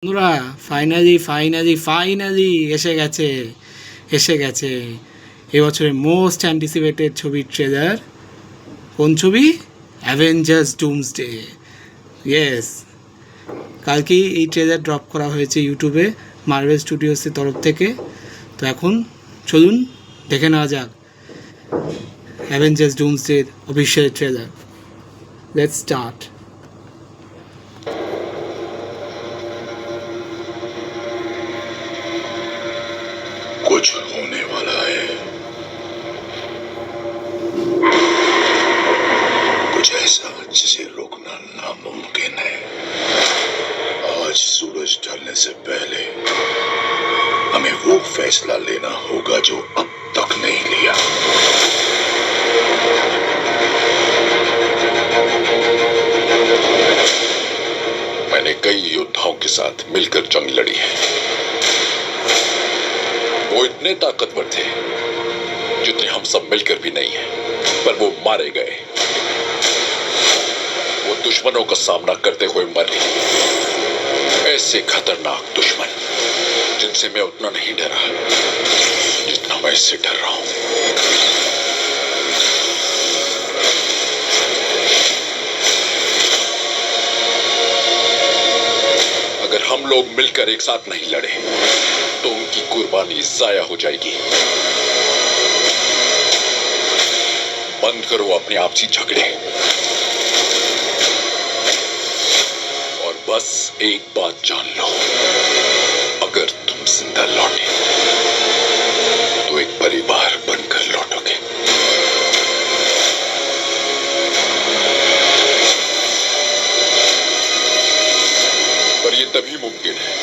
বন্ধুরা, finally finally finally এসে গেছে এবছরের মোস্ট অ্যান্টিসিপেটেড ছবির ট্রেলার। কোন ছবি? Avengers Doomsday. ইয়েস, কালকেই এই ট্রেলার ড্রপ করা হয়েছে ইউটিউবে মার্ভেল স্টুডিওসের তরফ থেকে। তো এখন চলুন দেখে নেওয়া যাক অ্যাভেঞ্জার্স ডুমসডের অফিসিয়াল ট্রেলার। Let's start. कुछ होने वाला है, कुछ ऐसा जिसे रोकना नामुमकिन है। आज सूरज ढलने से पहले हमें वो फैसला लेना होगा जो अब तक नहीं लिया। मैंने कई योद्धाओं के साथ मिलकर जंग लड़ी है। वो इतने ताकतवर थे जितने हम सब मिलकर भी नहीं है, पर वो मारे गए। वो दुश्मनों का सामना करते हुए मरे, ऐसे खतरनाक दुश्मन जिनसे मैं उतना नहीं डरा जितना मैं इससे डर रहा हूं। अगर हम लोग मिलकर एक साथ नहीं लड़े तो उनकी कुर्बानी जाया हो जाएगी। बंद करो अपने आपसी झगड़े और बस एक बात जान लो, अगर तुम जिंदा लौटे तो एक परिवार बनकर लौटोगे। पर यह तभी मुमकिन है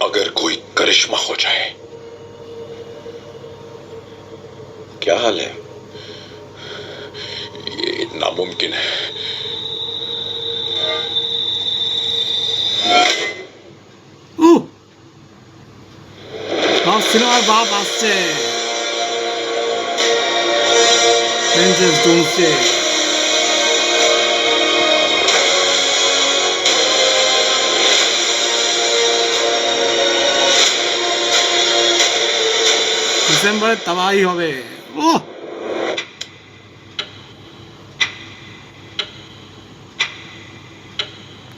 अगर कोई करिश्मा हो जाए। क्या हाल है? ये नामुमकिन है। সিনেমার বাপ আসছে। Avengers Doomsday. ডিসেম্বরে তবাই হবে। ওহ